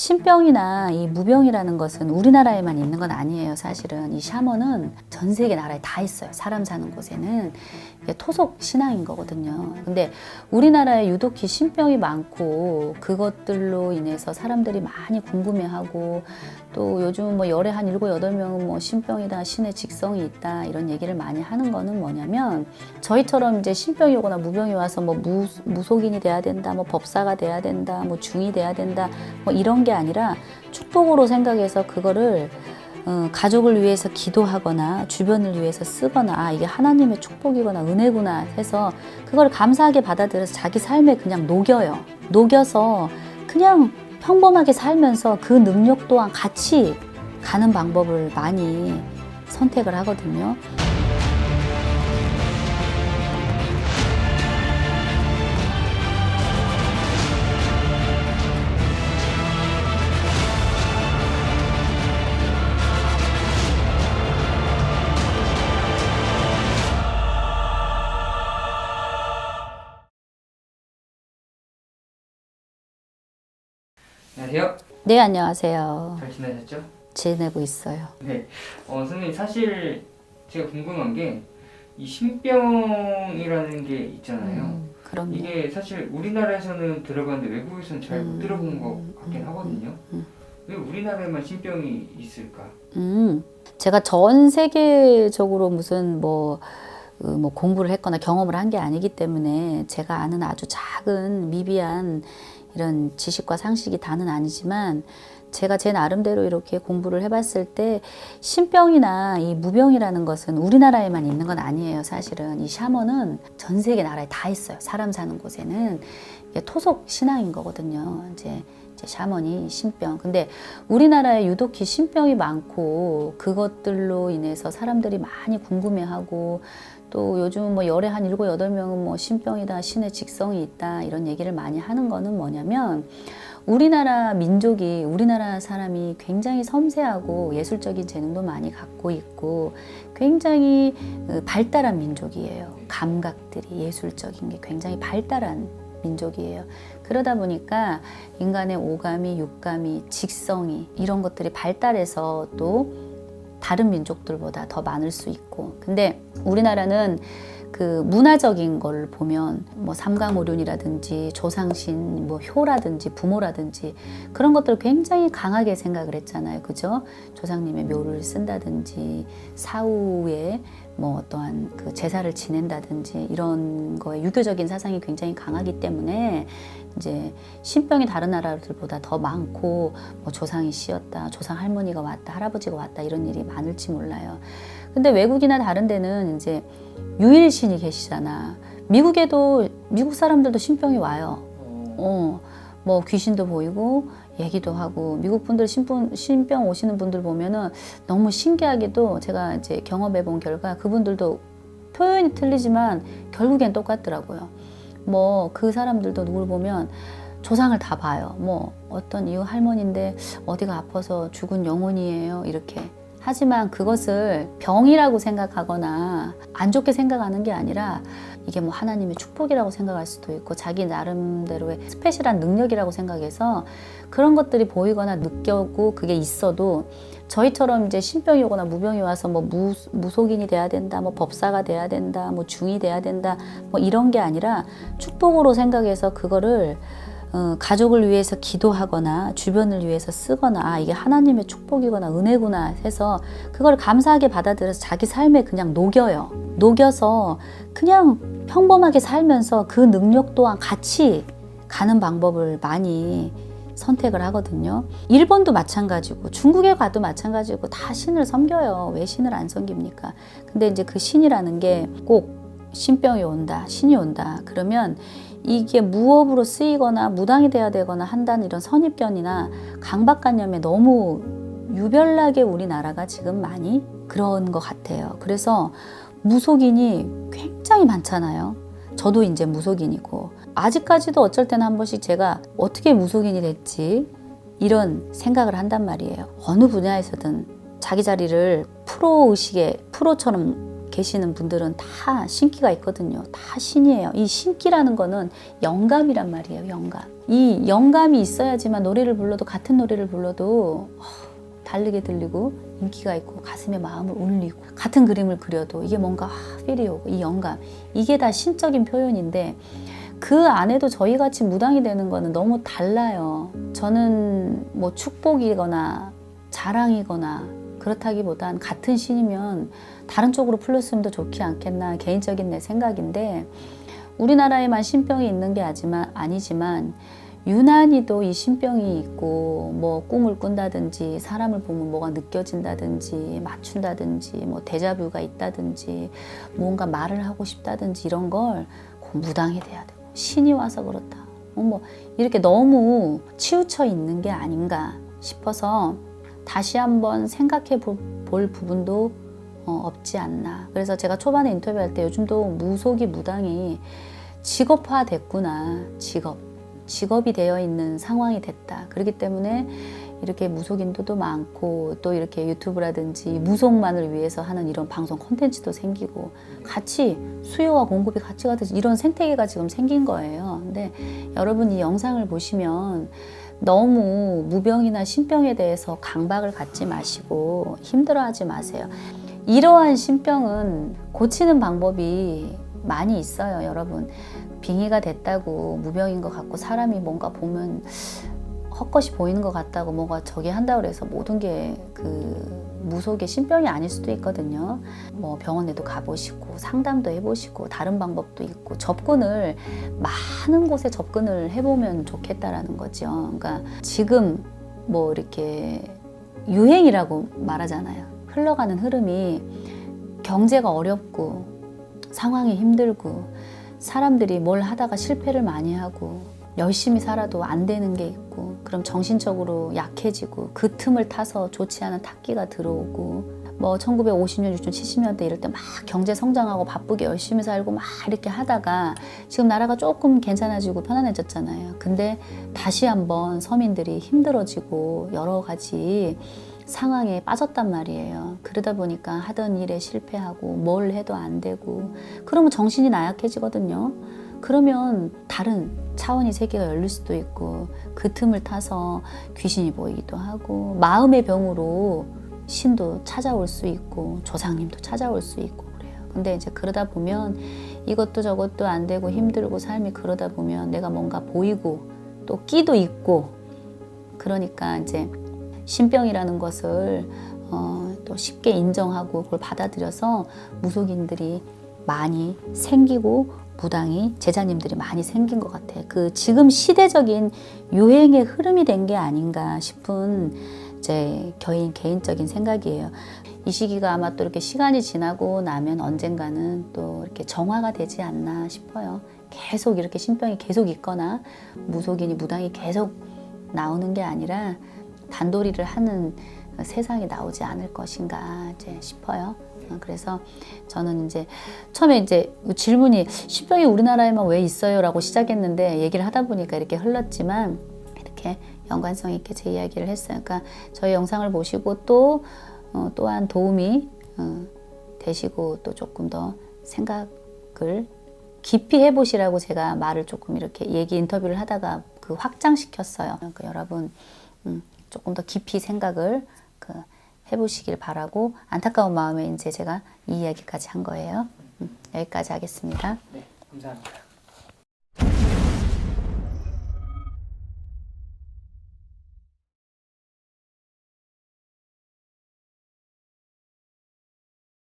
신병이나 이 무병이라는 것은 우리나라에만 있는 건 아니에요. 사실은 이 샤먼은 전 세계 나라에 다 있어요. 사람 사는 곳에는. 이게 토속 신앙인 거거든요. 근데 우리나라에 유독히 신병이 많고 그것들로 인해서 사람들이 많이 궁금해하고 또 요즘 뭐 열에 한 7, 8명은 뭐 신병이다, 신의 직성이 있다 이런 얘기를 많이 하는 거는 뭐냐면 저희처럼 이제 신병이 오거나 무병이 와서 뭐 무속인이 돼야 된다, 뭐 법사가 돼야 된다, 뭐 중이 돼야 된다 뭐 이런 게 아니라 축복으로 생각해서 그거를 가족을 위해서 기도하거나 주변을 위해서 쓰거나 아 이게 하나님의 축복이거나 은혜구나 해서 그걸 감사하게 받아들여서 자기 삶에 그냥 녹여서 그냥 평범하게 살면서 그 능력 또한 같이 가는 방법을 많이 선택을 하거든요. 안녕하세요. 네, 안녕하세요. 잘 지내셨죠? 지내고 있어요. 네. 선생님 사실 제가 궁금한 게 이 신병이라는 게 있잖아요. 그럼요. 이게 사실 우리나라에서는 들어봤는데 외국에서는 잘 못 들어본 것 같긴 하거든요. 왜 우리나라에만 신병이 있을까? 제가 전 세계적으로 무슨 뭐 공부를 했거나 경험을 한 게 아니기 때문에 제가 아는 아주 작은 미비한 이런 지식과 상식이 다는 아니지만 제가 제 나름대로 이렇게 공부를 해봤을 때 신병이나 이 무병이라는 것은 우리나라에만 있는 건 아니에요. 사실은 이 샤먼은 전 세계 나라에 다 있어요. 사람 사는 곳에는 이게 토속 신앙인 거거든요. 이제 샤먼이 신병. 근데 우리나라에 유독히 신병이 많고 그것들로 인해서 사람들이 많이 궁금해하고 또 요즘 뭐 열에 한 7, 8명은 뭐 신병이다, 신의 직성이 있다 이런 얘기를 많이 하는 거는 뭐냐면 우리나라 민족이, 우리나라 사람이 굉장히 섬세하고 예술적인 재능도 많이 갖고 있고 굉장히 발달한 민족이에요. 감각들이 예술적인 게 굉장히 발달한 민족이에요. 그러다 보니까 인간의 오감이, 육감이, 직성이 이런 것들이 발달해서 또 다른 민족들보다 더 많을 수 있고 근데 우리나라는 그 문화적인 걸 보면 뭐 삼가모륜이라든지 조상신, 뭐 효라든지 부모라든지 그런 것들을 굉장히 강하게 생각을 했잖아요. 그죠? 조상님의 묘를 쓴다든지 사후에 뭐 어떠한 그 제사를 지낸다든지 이런 거에 유교적인 사상이 굉장히 강하기 때문에 이제 신병이 다른 나라들보다 더 많고 뭐 조상이 씌었다, 조상 할머니가 왔다, 할아버지가 왔다 이런 일이 많을지 몰라요. 근데 외국이나 다른 데는 이제 유일신이 계시잖아. 미국에도 미국 사람들도 신병이 와요. 뭐 귀신도 보이고 얘기도 하고 미국 분들 신병 오시는 분들 보면은 너무 신기하게도 제가 이제 경험해 본 결과 그분들도 표현이 틀리지만 결국엔 똑같더라고요. 뭐 그 사람들도 누굴 보면 조상을 다 봐요. 뭐 어떤 이웃 할머니인데 어디가 아파서 죽은 영혼이에요. 이렇게. 하지만 그것을 병이라고 생각하거나 안 좋게 생각하는 게 아니라 이게 뭐 하나님의 축복이라고 생각할 수도 있고 자기 나름대로의 스페셜한 능력이라고 생각해서 그런 것들이 보이거나 느껴고 그게 있어도 저희처럼 이제 신병이 오거나 무병이 와서 뭐 무속인이 돼야 된다, 뭐 법사가 돼야 된다, 뭐 중이 돼야 된다, 뭐 이런 게 아니라 축복으로 생각해서 그거를 가족을 위해서 기도하거나 주변을 위해서 쓰거나 아 이게 하나님의 축복이거나 은혜구나 해서 그걸 감사하게 받아들여서 자기 삶에 그냥 녹여서 그냥 평범하게 살면서 그 능력 또한 같이 가는 방법을 많이 선택을 하거든요. 일본도 마찬가지고 중국에 가도 마찬가지고 다 신을 섬겨요. 왜 신을 안 섬깁니까? 근데 이제 그 신이라는 게 꼭 신병이 온다, 신이 온다 그러면 이게 무업으로 쓰이거나 무당이 돼야 되거나 한다는 이런 선입견이나 강박관념에 너무 유별나게 우리나라가 지금 많이 그런 것 같아요. 그래서 무속인이 굉장히 많잖아요. 저도 이제 무속인이고 아직까지도 어쩔 때는 한 번씩 제가 어떻게 무속인이 됐지 이런 생각을 한단 말이에요. 어느 분야에서든 자기 자리를 프로처럼 계시는 분들은 다 신기가 있거든요. 다 신이에요. 이 신기라는 거는 영감이란 말이에요. 영감. 이 영감이 있어야지만 노래를 불러도 같은 노래를 불러도 다르게 들리고 인기가 있고 가슴에 마음을 울리고 같은 그림을 그려도 이게 뭔가 필이 오고 이 영감 이게 다 신적인 표현인데 그 안에도 저희같이 무당이 되는 거는 너무 달라요. 저는 뭐 축복이거나 자랑이거나 그렇다기보단 같은 신이면 다른 쪽으로 풀렸으면 더 좋지 않겠나 개인적인 내 생각인데 우리나라에만 신병이 있는 게 아니지만 유난히도 이 신병이 있고 뭐 꿈을 꾼다든지 사람을 보면 뭐가 느껴진다든지 맞춘다든지 뭐 데자뷰가 있다든지 뭔가 말을 하고 싶다든지 이런 걸 꼭 무당이 돼야 되고 신이 와서 그렇다 뭐 이렇게 너무 치우쳐 있는 게 아닌가 싶어서 다시 한번 생각해 볼 부분도 없지 않나. 그래서 제가 초반에 인터뷰할 때 요즘도 무속이 무당이 직업화됐구나. 직업이 되어 있는 상황이 됐다. 그렇기 때문에 이렇게 무속인도도 많고 또 이렇게 유튜브라든지 무속만을 위해서 하는 이런 방송 콘텐츠도 생기고 같이 수요와 공급이 같이 가듯이 이런 생태계가 지금 생긴 거예요. 근데 여러분 이 영상을 보시면 너무 무병이나 신병에 대해서 강박을 갖지 마시고 힘들어하지 마세요. 이러한 신병은 고치는 방법이 많이 있어요, 여러분. 빙의가 됐다고 무병인 것 같고 사람이 뭔가 보면 헛것이 보이는 것 같다고 뭐가 저기 한다고 해서 모든 게 그 무속의 신병이 아닐 수도 있거든요. 뭐 병원에도 가보시고 상담도 해보시고 다른 방법도 있고 접근을 많은 곳에 접근을 해보면 좋겠다라는 거죠. 그러니까 지금 뭐 이렇게 유행이라고 말하잖아요. 흘러가는 흐름이 경제가 어렵고 상황이 힘들고 사람들이 뭘 하다가 실패를 많이 하고 열심히 살아도 안 되는 게 있고 그럼 정신적으로 약해지고 그 틈을 타서 좋지 않은 탁기가 들어오고 뭐 1950년, 60년, 70년대 이럴 때 막 경제 성장하고 바쁘게 열심히 살고 막 이렇게 하다가 지금 나라가 조금 괜찮아지고 편안해졌잖아요. 근데 다시 한번 서민들이 힘들어지고 여러 가지 상황에 빠졌단 말이에요. 그러다 보니까 하던 일에 실패하고 뭘 해도 안 되고 그러면 정신이 나약해지거든요. 그러면 다른 차원의 세계가 열릴 수도 있고 그 틈을 타서 귀신이 보이기도 하고 마음의 병으로 신도 찾아올 수 있고 조상님도 찾아올 수 있고 그래요. 근데 이제 그러다 보면 이것도 저것도 안 되고 힘들고 삶이 그러다 보면 내가 뭔가 보이고 또 끼도 있고 그러니까 이제 신병이라는 것을 또 쉽게 인정하고 그걸 받아들여서 무속인들이 많이 생기고 무당이 제자님들이 많이 생긴 것 같아요. 그 지금 시대적인 유행의 흐름이 된 게 아닌가 싶은 제 개인적인 생각이에요. 이 시기가 아마 또 이렇게 시간이 지나고 나면 언젠가는 또 이렇게 정화가 되지 않나 싶어요. 계속 이렇게 신병이 계속 있거나 무속인이 무당이 계속 나오는 게 아니라 단도리를 하는 세상이 나오지 않을 것인가 이제 싶어요. 그래서 저는 이제 처음에 이제 질문이 신병이 우리나라에만 왜 있어요라고 시작했는데 얘기를 하다 보니까 이렇게 흘렀지만 이렇게 연관성 있게 제 이야기를 했어요. 그러니까 저희 영상을 보시고 또 또한 도움이 되시고 또 조금 더 생각을 깊이 해보시라고 제가 말을 조금 이렇게 인터뷰를 하다가 그 확장시켰어요. 그러니까 여러분 조금 더 깊이 생각을 해보시길 바라고 안타까운 마음에 이제 제가 이 이야기까지 한 거예요. 여기까지 하겠습니다. 네, 감사합니다.